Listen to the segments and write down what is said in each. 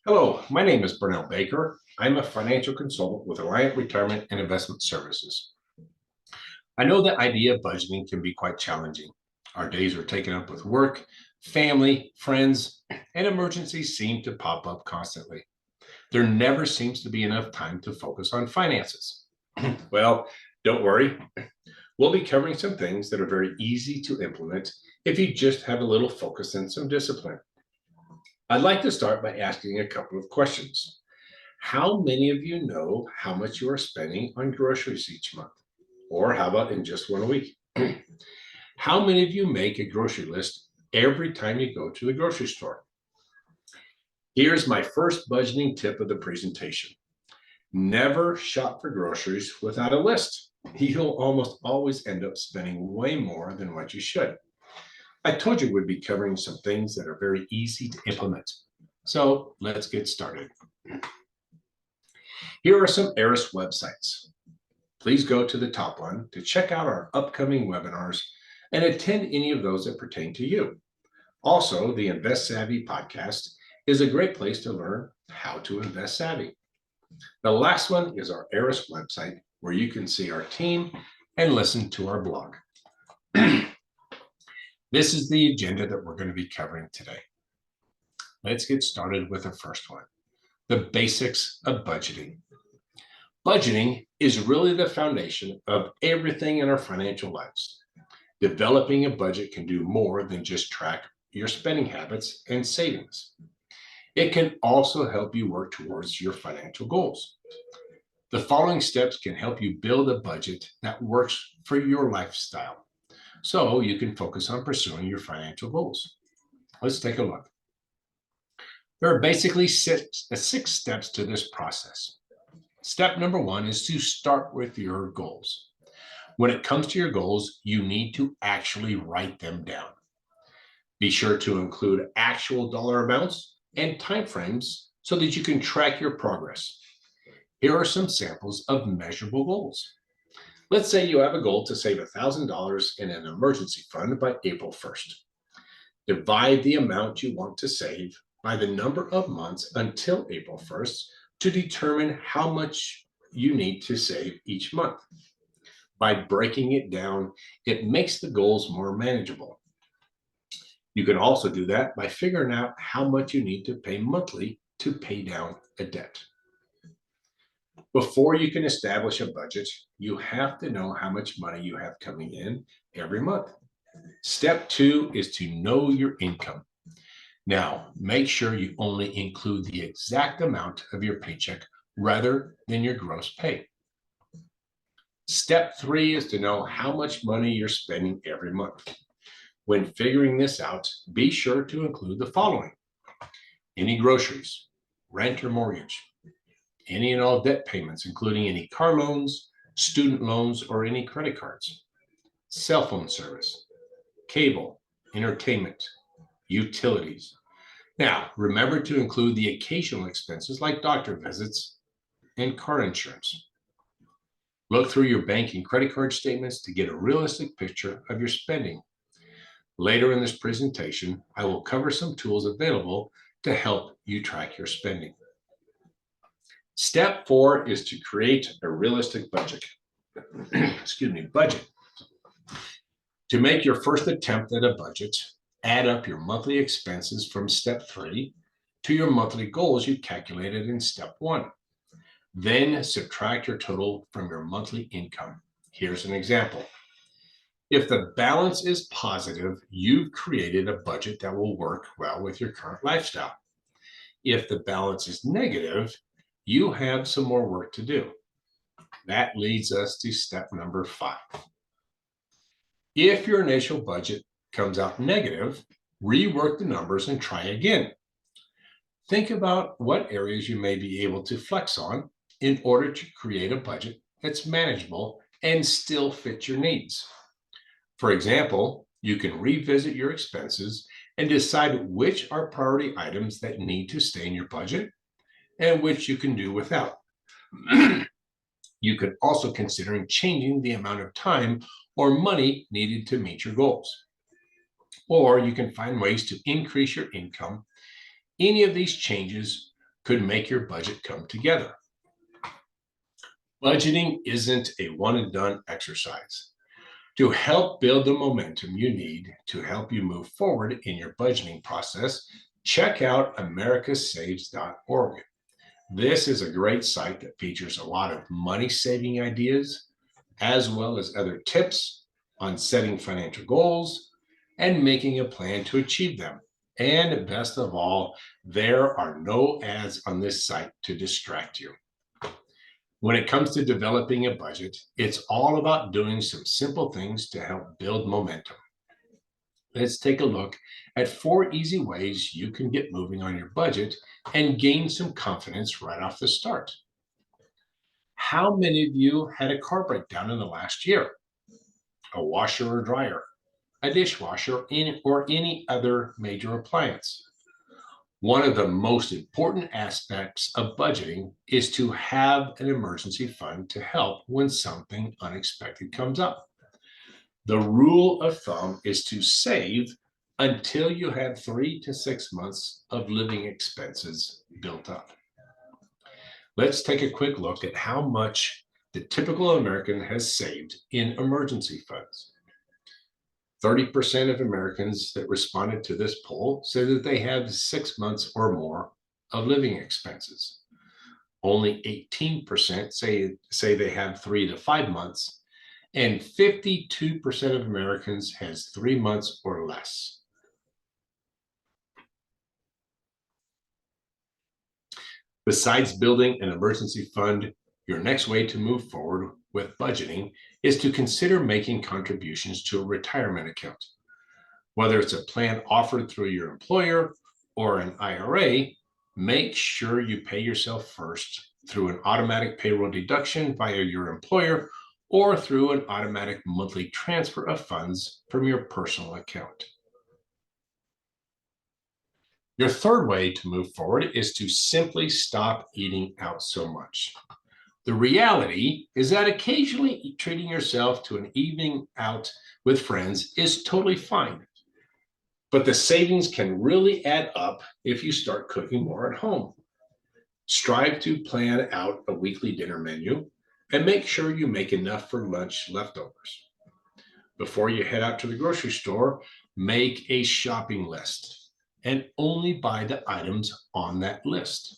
Hello, my name is Bernell Baker. I'm a financial consultant with Alliant Retirement and Investment Services. I know the idea of budgeting can be quite challenging. Our days are taken up with work, family, friends, and emergencies seem to pop up constantly. There never seems to be enough time to focus on finances. Well, don't worry. We'll be covering some things that are very easy to implement if you just have a little focus and some discipline. I'd like to start by asking a couple of questions. How many of you know how much you are spending on groceries each month? Or how about in just one week? How many of you make a grocery list every time you go to the grocery store? Here's my first budgeting tip of the presentation. Never shop for groceries without a list. You'll almost always end up spending way more than what you should. I told you we'd be covering some things that are very easy to implement. So let's get started. Here are some ARIS websites. Please go to the top one to check out our upcoming webinars and attend any of those that pertain to you. Also, the Invest Savvy podcast is a great place to learn how to invest savvy. The last one is our ARIS website, where you can see our team and listen to our blog. This is the agenda that we're going to be covering today. Let's get started with the first one, the basics of budgeting. Budgeting is really the foundation of everything in our financial lives. Developing a budget can do more than just track your spending habits and savings. It can also help you work towards your financial goals. The following steps can help you build a budget that works for your lifestyle, so you can focus on pursuing your financial goals. Let's take a look. There are basically six steps to this process. Step number one is to start with your goals. When it comes to your goals, you need to actually write them down. Be sure to include actual dollar amounts and timeframes so that you can track your progress. Here are some samples of measurable goals. Let's say you have a goal to save $1,000 in an emergency fund by April 1st. Divide the amount you want to save by the number of months until April 1st to determine how much you need to save each month. By breaking it down, it makes the goals more manageable. You can also do that by figuring out how much you need to pay monthly to pay down a debt. Before you can establish a budget, you have to know how much money you have coming in every month. Step two is to know your income. Now, make sure you only include the exact amount of your paycheck rather than your gross pay. Step three is to know how much money you're spending every month. When figuring this out, be sure to include the following: any groceries, rent or mortgage, any and all debt payments, including any car loans, student loans, or any credit cards, cell phone service, cable, entertainment, utilities. Now, remember to include the occasional expenses like doctor visits and car insurance. Look through your bank and credit card statements to get a realistic picture of your spending. Later in this presentation, I will cover some tools available to help you track your spending. Step four is to create a realistic budget. Budget. To make your first attempt at a budget, add up your monthly expenses from step three to your monthly goals you calculated in step one. Then subtract your total from your monthly income. Here's an example. If the balance is positive, you've created a budget that will work well with your current lifestyle. If the balance is negative, you have some more work to do. That leads us to step number 5. If your initial budget comes out negative, rework the numbers and try again. Think about what areas you may be able to flex on in order to create a budget that's manageable and still fit your needs. For example, you can revisit your expenses and decide which are priority items that need to stay in your budget and which you can do without. You could also consider changing the amount of time or money needed to meet your goals. Or you can find ways to increase your income. Any of these changes could make your budget come together. Budgeting isn't a one and done exercise. To help build the momentum you need to help you move forward in your budgeting process, check out americasaves.org. This is a great site that features a lot of money saving ideas, as well as other tips on setting financial goals and making a plan to achieve them. And best of all, there are no ads on this site to distract you. When it comes to developing a budget, it's all about doing some simple things to help build momentum. Let's take a look at 4 easy ways you can get moving on your budget and gain some confidence right off the start. How many of you had a car breakdown in the last year? A washer or dryer, a dishwasher, or any other major appliance? One of the most important aspects of budgeting is to have an emergency fund to help when something unexpected comes up. The rule of thumb is to save until you have 3 to 6 months of living expenses built up. Let's take a quick look at how much the typical American has saved in emergency funds. 30% of Americans that responded to this poll say that they have 6 months or more of living expenses. Only 18% say they have 3 to 5 months, and 52% of Americans has 3 months or less. Besides building an emergency fund, your next way to move forward with budgeting is to consider making contributions to a retirement account. Whether it's a plan offered through your employer or an IRA, make sure you pay yourself first through an automatic payroll deduction via your employer or through an automatic monthly transfer of funds from your personal account. Your third way to move forward is to simply stop eating out so much. The reality is that occasionally treating yourself to an evening out with friends is totally fine. But the savings can really add up if you start cooking more at home. Strive to plan out a weekly dinner menu and make sure you make enough for lunch leftovers. Before you head out to the grocery store, make a shopping list and only buy the items on that list.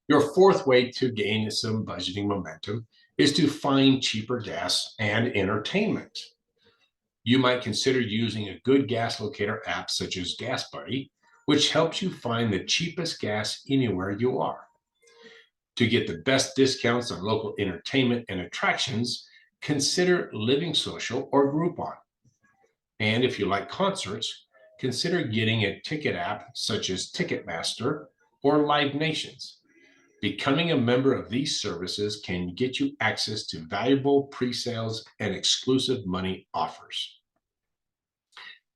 Your fourth way to gain some budgeting momentum is to find cheaper gas and entertainment. You might consider using a good gas locator app such as Gas Buddy, which helps you find the cheapest gas anywhere you are. To get the best discounts on local entertainment and attractions, consider Living Social or Groupon. And if you like concerts, consider getting a ticket app such as Ticketmaster or Live Nations. Becoming a member of these services can get you access to valuable pre-sales and exclusive money offers.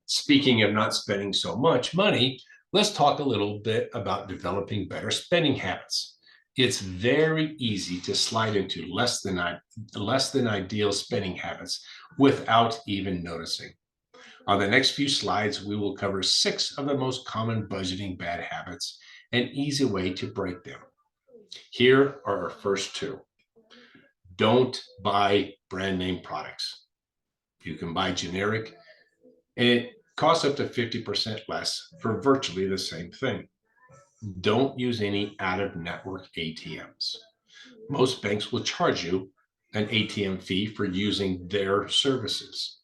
Speaking of not spending so much money, let's talk a little bit about developing better spending habits. It's very easy to slide into less than ideal spending habits without even noticing. On the next few slides, we will cover 6 of the most common budgeting bad habits and easy way to break them. Here are our first 2. Don't buy brand name products. You can buy generic, and it costs up to 50% less for virtually the same thing. Don't use any out-of-network ATMs. Most banks will charge you an ATM fee for using their services.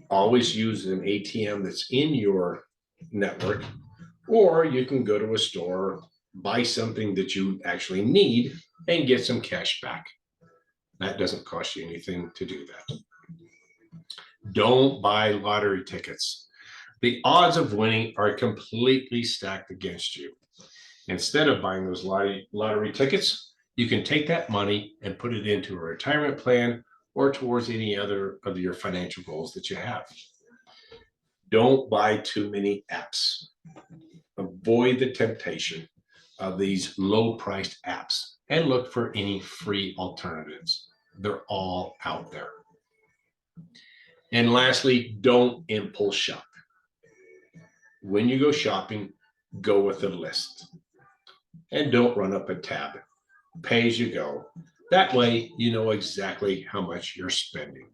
Always use an ATM that's in your network, or you can go to a store, buy something that you actually need, and get some cash back. That doesn't cost you anything to do that. Don't buy lottery tickets. The odds of winning are completely stacked against you. Instead of buying those lottery tickets, you can take that money and put it into a retirement plan or towards any other of your financial goals that you have. Don't buy too many apps. Avoid the temptation of these low-priced apps and look for any free alternatives. They're all out there. And lastly, don't impulse shop. When you go shopping, go with the list. And don't run up a tab. Pay as you go. That way, you know exactly how much you're spending.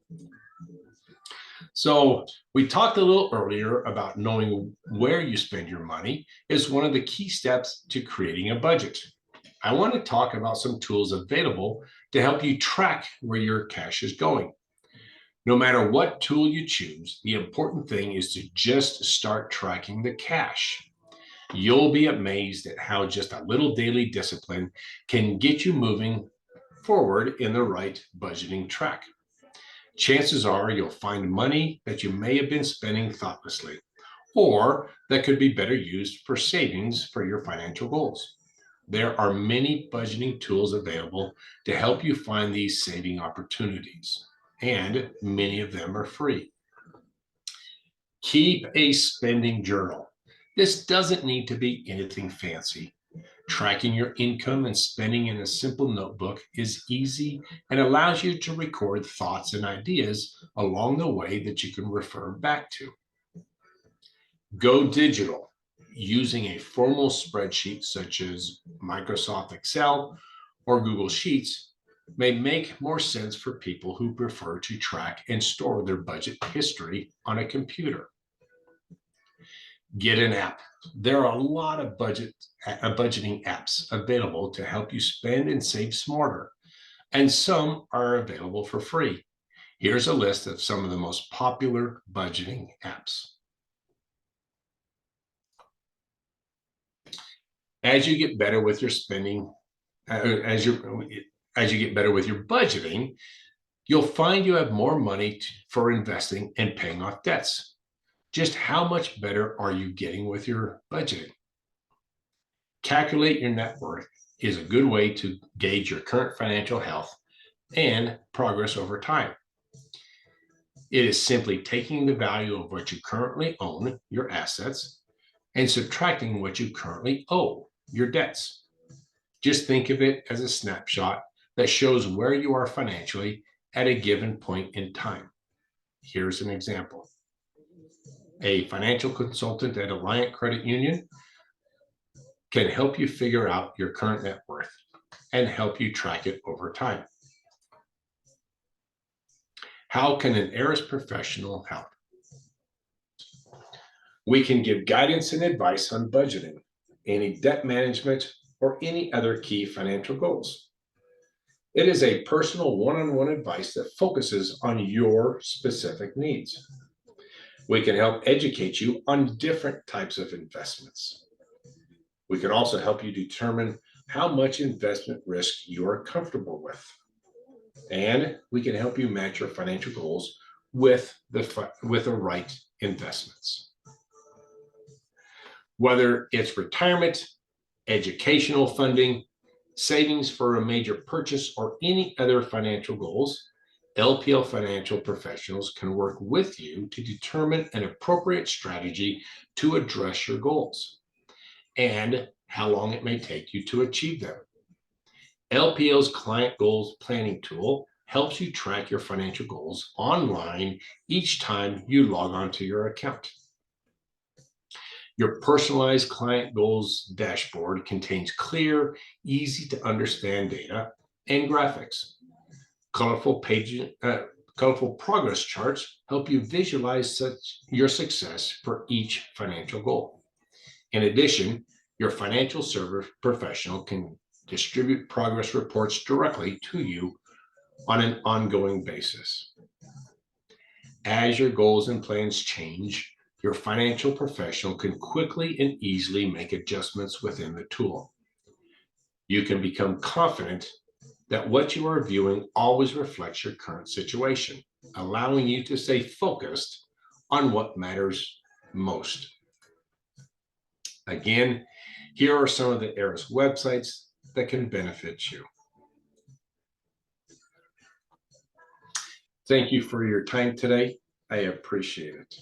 So we talked a little earlier about knowing where you spend your money is one of the key steps to creating a budget. I want to talk about some tools available to help you track where your cash is going. No matter what tool you choose, the important thing is to just start tracking the cash. You'll be amazed at how just a little daily discipline can get you moving forward in the right budgeting track. Chances are you'll find money that you may have been spending thoughtlessly, or that could be better used for savings for your financial goals. There are many budgeting tools available to help you find these saving opportunities, and many of them are free. Keep a spending journal. This doesn't need to be anything fancy. Tracking your income and spending in a simple notebook is easy and allows you to record thoughts and ideas along the way that you can refer back to. Go digital. Using a formal spreadsheet such as Microsoft Excel or Google Sheets may make more sense for people who prefer to track and store their budget history on a computer. Get an app. There are a lot of budgeting apps available to help you spend and save smarter, and some are available for free. Here's a list of some of the most popular budgeting apps. As you get better with your spending, as you get better with your budgeting, you'll find you have more money for investing and paying off debts. Just how much better are you getting with your budgeting? Calculate your net worth is a good way to gauge your current financial health and progress over time. It is simply taking the value of what you currently own, your assets, and subtracting what you currently owe, your debts. Just think of it as a snapshot that shows where you are financially at a given point in time. Here's an example. A financial consultant at Alliant Credit Union can help you figure out your current net worth and help you track it over time. How can an ARIS professional help? We can give guidance and advice on budgeting, any debt management, or any other key financial goals. It is a personal one-on-one advice that focuses on your specific needs. We can help educate you on different types of investments. We can also help you determine how much investment risk you are comfortable with. And we can help you match your financial goals with the right investments. Whether it's retirement, educational funding, savings for a major purchase, or any other financial goals, LPL financial professionals can work with you to determine an appropriate strategy to address your goals and how long it may take you to achieve them. LPL's Client Goals Planning tool helps you track your financial goals online each time you log onto your account. Your personalized client goals dashboard contains clear, easy to understand data and graphics. Colorful progress charts help you visualize your success for each financial goal. In addition, your financial service professional can distribute progress reports directly to you on an ongoing basis. As your goals and plans change, your financial professional can quickly and easily make adjustments within the tool. You can become confident that what you are viewing always reflects your current situation, allowing you to stay focused on what matters most. Again, here are some of the ARIS websites that can benefit you. Thank you for your time today. I appreciate it.